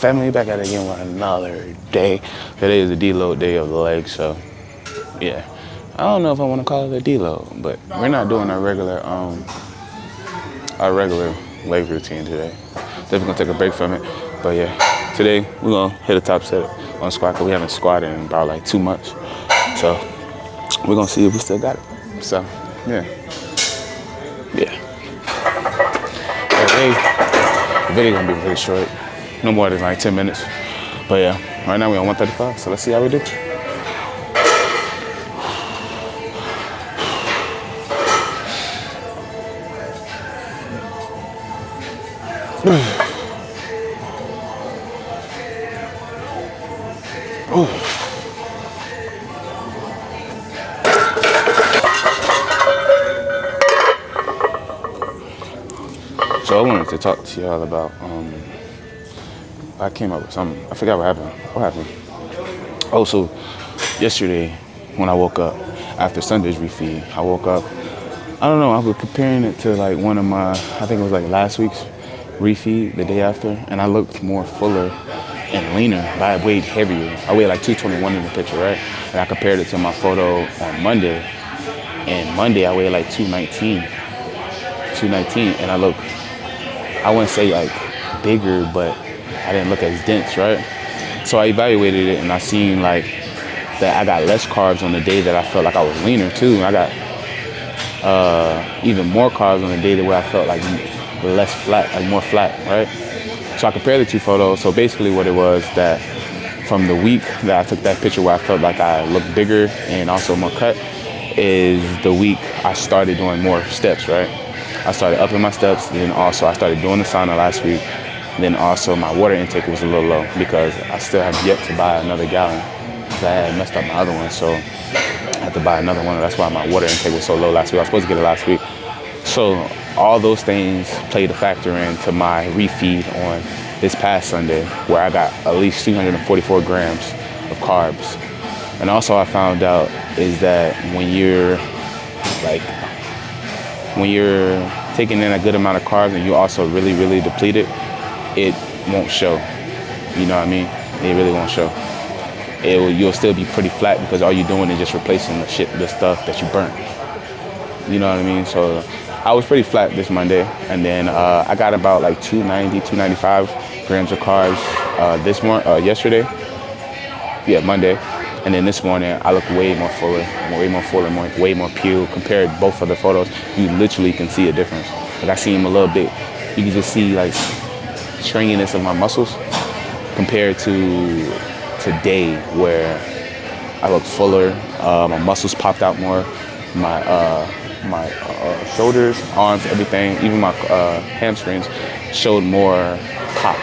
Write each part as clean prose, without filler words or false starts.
family back at it again with another day. Today is the deload day of the leg, so yeah. I don't know if I want to call it a deload, but we're not doing our regular leg routine today. Definitely gonna take a break from it, but yeah, today we're gonna hit a top set on squat because we haven't squatted in about like 2 months, so we're gonna see if we still got it. So yeah. Today, the video gonna be really short, no more than like 10 minutes. But yeah, right now we're on 135, so let's see how we do. So I wanted to talk to y'all about, I came up with something. I forgot what happened. What happened? Oh, so yesterday when I woke up, after Sunday's refeed, I woke up, I don't know, I was comparing it to like one of my, I think it was like last week's refeed, the day after, and I looked more fuller and leaner, but I weighed heavier. I weighed like 221 in the picture, right? And I compared it to my photo on Monday, and Monday I weighed like 219, and I look, I wouldn't say like bigger, but I didn't look as dense, right? So I evaluated it and I seen like that I got less carbs on the day that I felt like I was leaner too. And I got even more carbs on the day that where I felt like less flat, like more flat, right? So I compared the two photos. So basically what it was that from the week that I took that picture where I felt like I looked bigger and also more cut is the week I started doing more steps, right? I started upping my steps, then also I started doing the sauna last week. Then also my water intake was a little low because I still have yet to buy another gallon because I had messed up my other one. So I had to buy another one. That's why my water intake was so low last week. I was supposed to get it last week. So all those things played a factor into my refeed on this past Sunday where I got at least 244 grams of carbs. And also I found out is that when you're taking in a good amount of carbs and you also really, really depleted, it won't show. You know what I mean? It really won't show. You'll still be pretty flat because all you're doing is just replacing the stuff that you burnt. You know what I mean? So I was pretty flat this Monday, and then I got about like 290, 295 grams of carbs yesterday. Yeah, Monday. And then this morning, I look way more fuller, way more peeled. Compared both of the photos, you literally can see a difference. Like I see them a little bit. You can just see like stringiness of my muscles compared to today where I look fuller. My muscles popped out more. My shoulders, arms, everything, even my hamstrings showed more pop.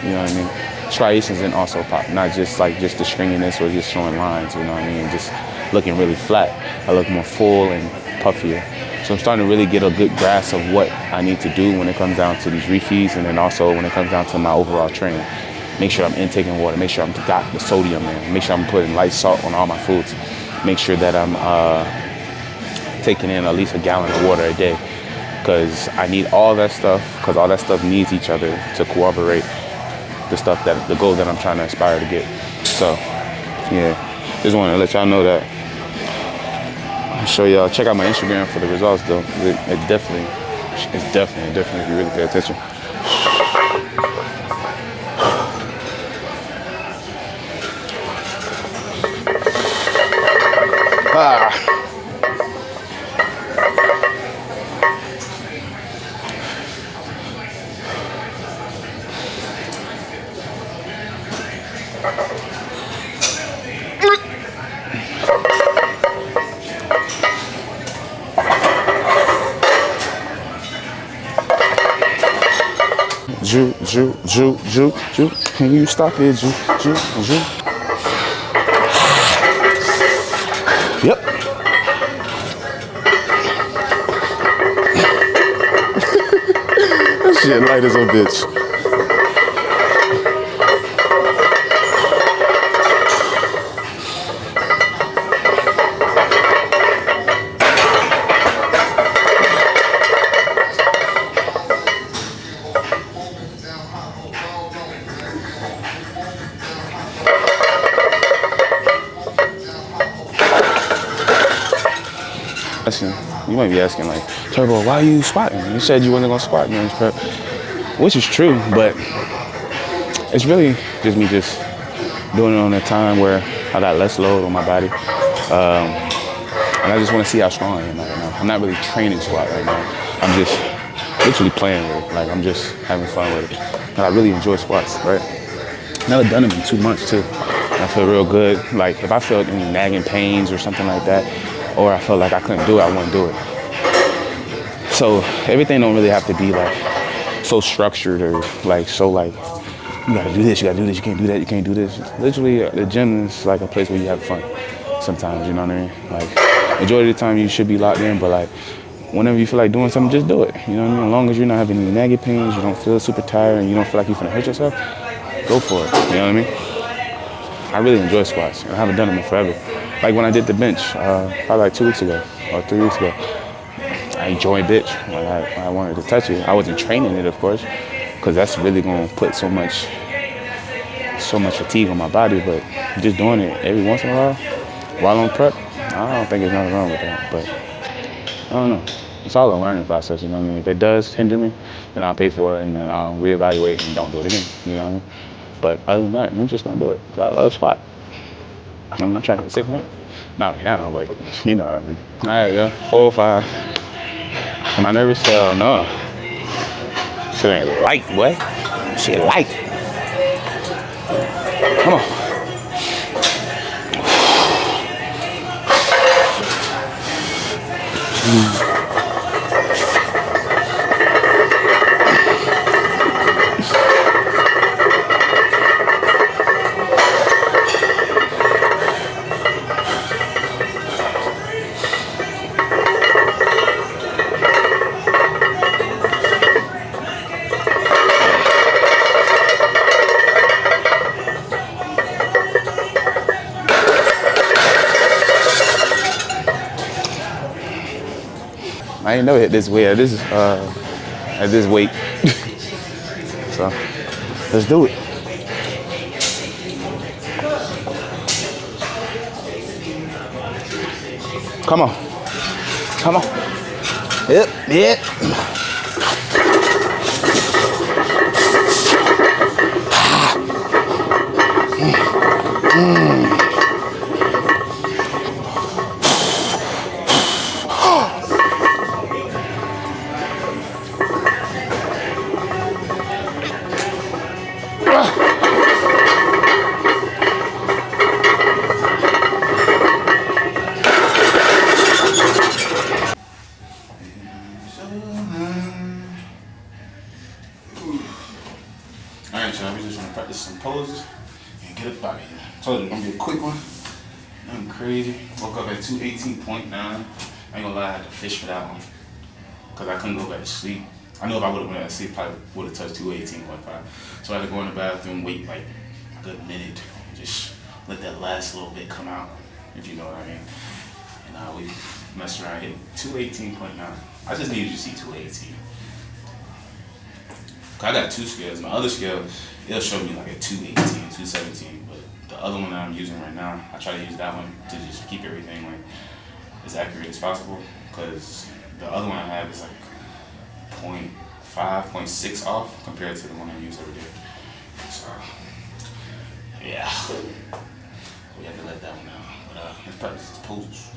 You know what I mean? Striations and also pop, not just the stringiness or just showing lines, you know what I mean? Just looking really flat. I look more full and puffier. So I'm starting to really get a good grasp of what I need to do when it comes down to these refeeds and then also when it comes down to my overall training. Make sure I'm intaking water, make sure I'm got the sodium in, make sure I'm putting light salt on all my foods, make sure that I'm taking in at least a gallon of water a day because I need all that stuff because all that stuff needs each other to corroborate the goal that I'm trying to aspire to get. So yeah, just want to let y'all know that. I'll show y'all, check out my Instagram for the results though. It's definitely if you really pay attention. Ju. Can you stop it, Ju? Yep. That shit light as a bitch. You might be asking like, Turbo, why are you squatting? You said you wasn't gonna squat during prep, which is true, but it's really just me just doing it on a time where I got less load on my body, and I just want to see how strong I am right now. I'm not really training squat right now. I'm just literally playing with it. Like I'm just having fun with it, and I really enjoy squats. Right? Never done them in 2 months too. I feel real good. Like if I felt any nagging pains or something like that, or I felt like I couldn't do it, I wouldn't do it. So everything don't really have to be like so structured or like so like you gotta do this, you gotta do this, you can't do that, you can't do this. Literally, the gym is like a place where you have fun. Sometimes, you know what I mean? Like majority of the time you should be locked in, but like whenever you feel like doing something, just do it. You know what I mean? As long as you're not having any nagging pains, you don't feel super tired, and you don't feel like you're gonna hurt yourself, go for it. You know what I mean? I really enjoy squats, and I haven't done them in forever. Like when I did the bench, probably like 2 weeks ago or 3 weeks ago. I enjoyed bench. I wanted to touch it. I wasn't training it, of course, because that's really gonna put so much fatigue on my body. But just doing it every once in a while on prep, I don't think there's nothing wrong with that. But I don't know. It's all a learning process, you know what I mean? If it does hinder me, then I'll pay for it and then I'll reevaluate and don't do it again. You know what I mean? But other than that, I'm just gonna do it. I love squat. I'm not trying to get sick, man. Not right now, but you know what I mean. All right, yeah. 4, 5. Am I nervous? Hell no. Shit ain't light, boy. Shit light. Come on. I ain't never hit this weight at this weight. So let's do it. Come on. Come on. Yep, yep. Alright, y'all, we just want to practice some poses and get up out of here. Told you it's gonna be a quick one. Nothing crazy. Woke up at 218.9. I ain't gonna lie, I had to fish for that one. Cause I couldn't go back to sleep. I know if I would have went back to sleep, probably would have touched 218.5. So I had to go in the bathroom, wait like a good minute, and just let that last little bit come out, if you know what I mean. And we messed around, hit 218.9. I just needed to see 218. I got 2 scales. My other scale, it'll show me like a 218, 217. But the other one that I'm using right now, I try to use that one to just keep everything like as accurate as possible. Because the other one I have is like 0.5, 0.6 off compared to the one I use every day. So, yeah. We have to let that one out. But let's practice these poses.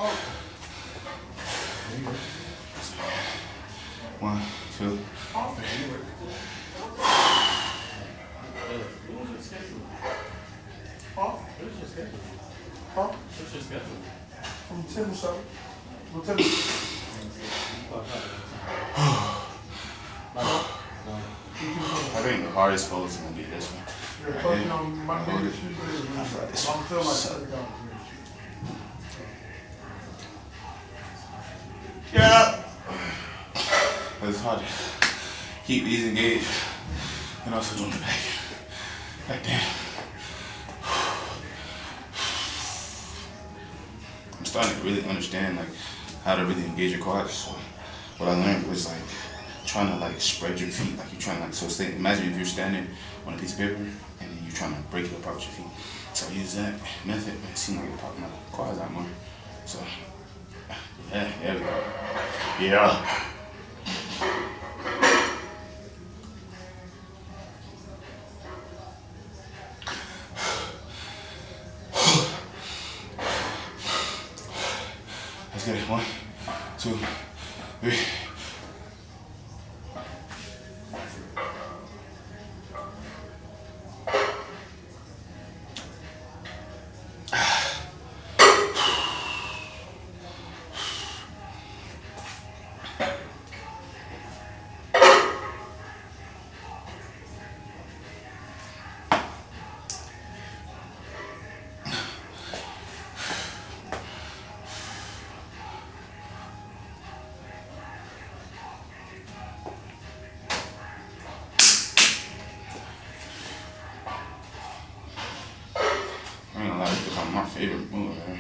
1, 2, 3. From 10 or so. From 10 I think the hardest pose is gonna be this one. Right here. I feel like this one sucks. Yeah. It's hard to keep these engaged and also doing the back. Back down. I'm starting to really understand like how to really engage your quads. So what I learned was like trying to like spread your feet, like you're trying to like imagine if you're standing on a piece of paper and then you're trying to break it apart with your feet. So I use that method and it seemed like it popped my quads out more. So yeah, there we go. Yeah. Let's get it. 1, 2, 3. I ain't gonna lie, this is my favorite move, man.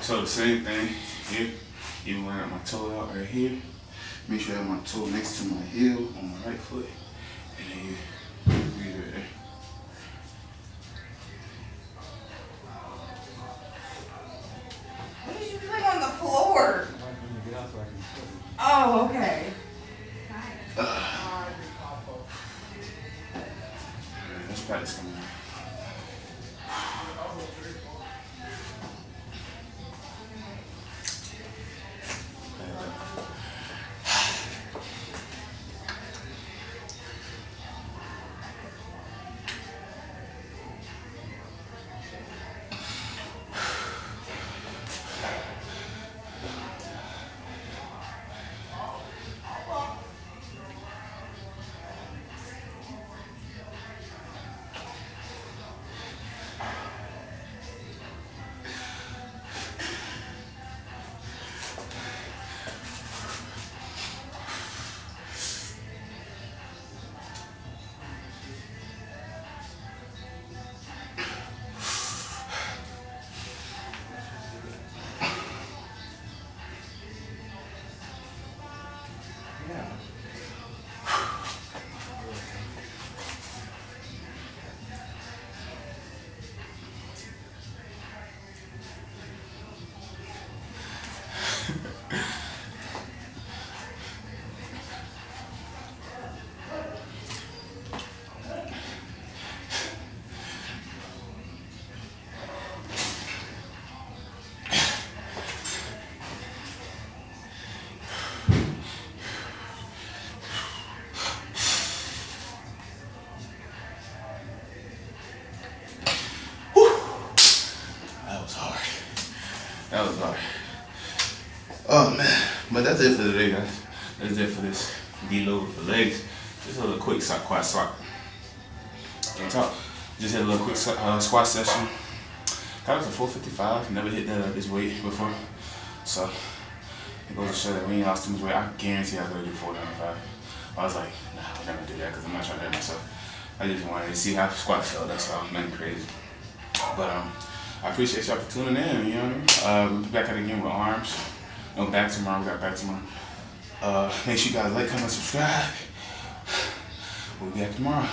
So the same thing here, even when I have my toe out right here, make sure I have my toe next to my heel on my right foot, and then you breathe right there. What did you put on the floor? Oh, okay. Let's practice coming out. That was hard. Oh man, but that's it for today, guys. That's it for this deload for legs. Just a little quick quad squat. Can't talk. Just had a little quick squat session. Got up to 455. Never hit that at this weight before. So it goes to show that when you lost too much weight, I guarantee I could do 495. I was like, nah, I'll never do that because I'm not trying to hurt myself. I just wanted to see how the squat felt. That's all. Nothing crazy. But I appreciate y'all for tuning in. You know what I mean? We'll be back at it again with arms. No, back tomorrow. We got back tomorrow. Make sure you guys like, comment, subscribe. We'll be back tomorrow.